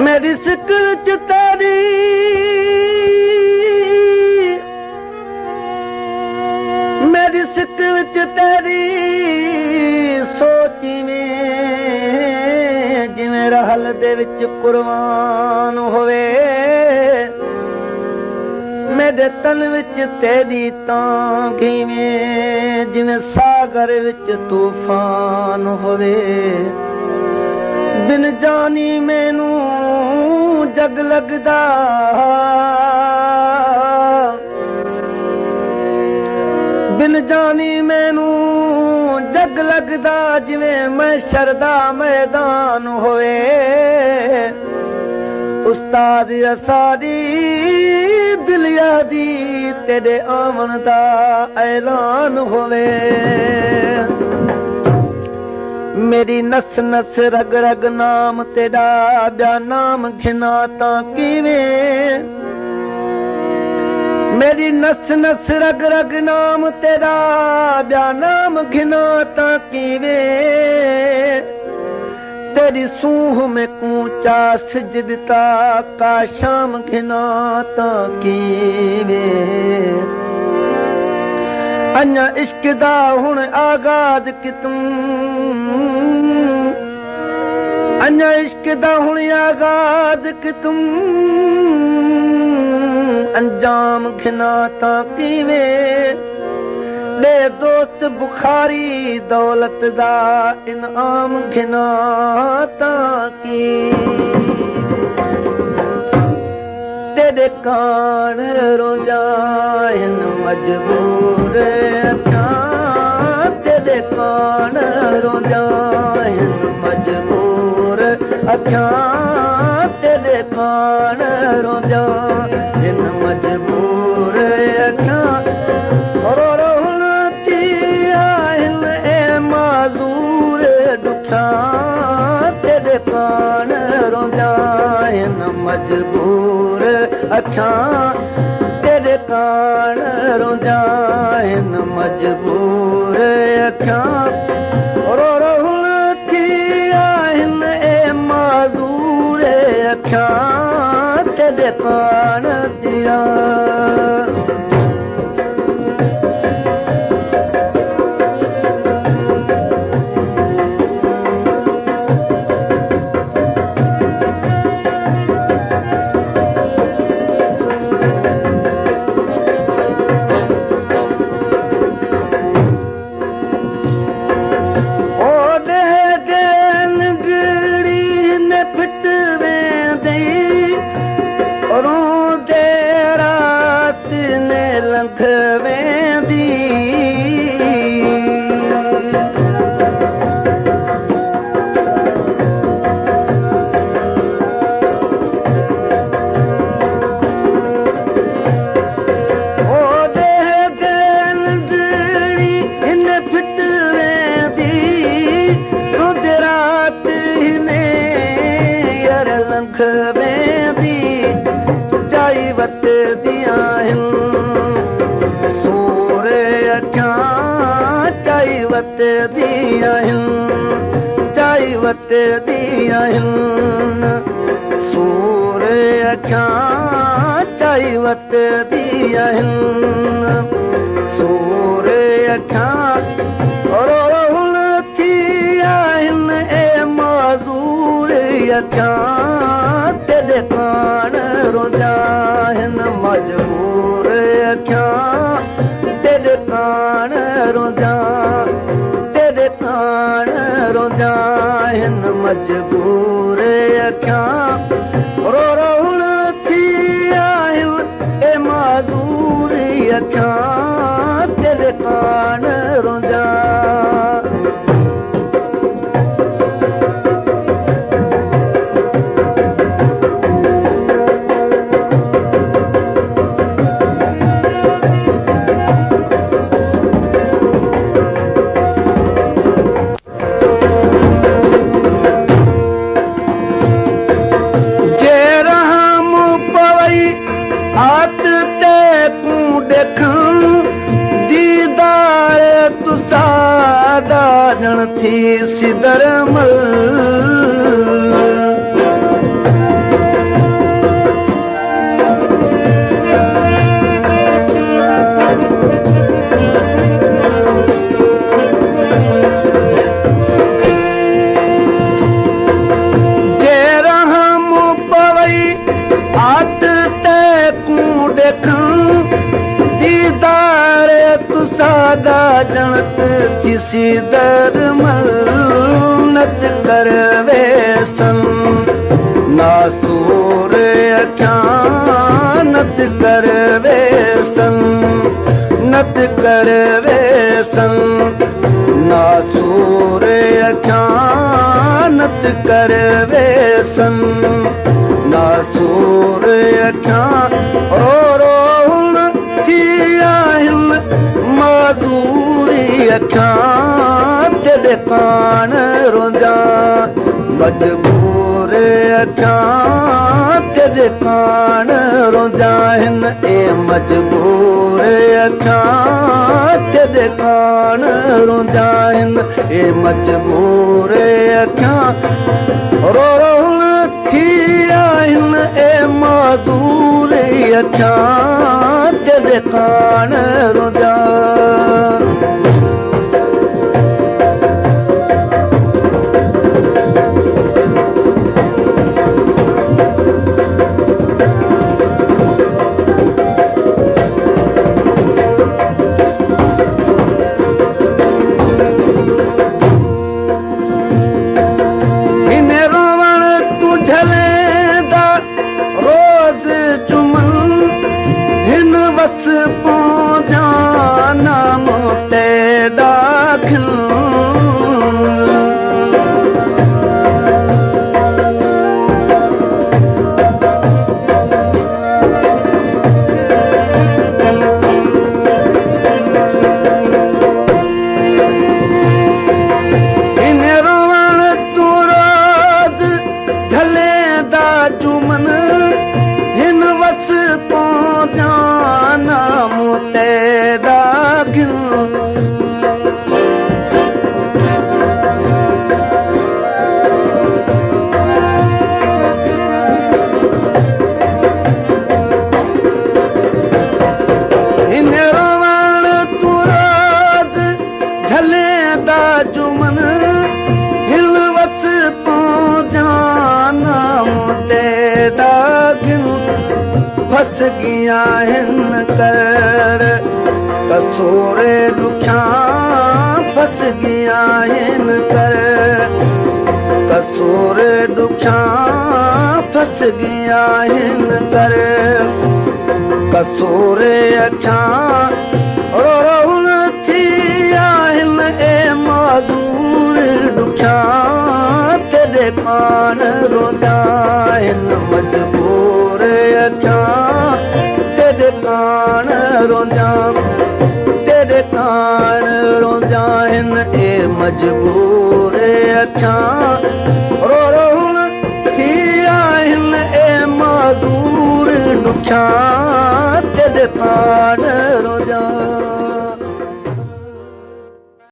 मेरी sickle च तेरी मेरी sickle च तेरी सोची में जिवें रहल दे विच कुर्बान होवे मेरे तन विच तेरी तां घीवें जिवें सागर विच तूफान होवे बिन जानी मैनू जग लगदा बिन जानी मैनू जग लगदा जिवें महशर दा मैदान होवे उस्ताद असारी दिलिया दी तेरे आवन दा ऐलान होवे मेरी नस नस रग रग नाम तेरा ब्या नाम घिना तां किवें मेरी नस नस रग रग नाम तेरा ब्या नाम घिना तां किवें तेरी सूह में कूचा सिजदता का शाम घिना तां किवें अन्या इश्क दा हुण आगाज कितूं अन्या इश्क दा हुण आगाज कितूं अंजाम घिना तां किवें ले दोस्त बुखारी दौलत दा इनाम घिना तां तेरे कान रोजाइन मजबूर अखां तेरे कान रोजाइन मजबूर अखां तेरे कान रोजाइन मजबूर अखां रो रोहन थी आहिन ए माज़ूर दुखां तेरे कान रोजाइन मजबूर अखां तेरे कान रोजाइन मजबूर अखां रो रोहन थी आहिन ए माज़ूर अखां तेरे कान दिया सूर अखां चाइवत दियाहिन सूर अखां रो रोहन थी आहिन ए माज़ूर अखां तेरे कान रोजाइन मजबूर अखां तेरे कान रोजा तेरे कान रोजाइन मजबूर अखां रो रोहन थी आहिन ए माज़ूर अखां तेरे कान रोजा ॼण थी सिदरमल ॼणत थी सिदरमल नत कर वेसन नासूर अख्यां नत कर वेसन नत कर वेसन नासूर अख्यां नत कर वेसन नासूर अख्यां रोहन थी आहिनि मजूरी अख्यां तेरे कान रोजा मजबूर अख्यां तेरे कान रोजा हिन ए मजबूर अख्यां तेरे कान रोजा हिन ए मजबूर अख्यां रो थी आहिनि ए मजूर अख्यां तेरे कान रोजा फस गया हिन कर कसूरे दुख्या फस गया हिन कर कसूरे दुख्या फस गया हिन कर कसूरे अख्या रोहन थी आहिन ए मजूर दुख्या तेरे कान रोजा हिन मजबूर अख्यां तेरे कान रोजा तेरे कान रोजा हिन ए मजबूर अख्यां रोहन थी आहिन ए मजूर दुख्या तेरे कान रोजा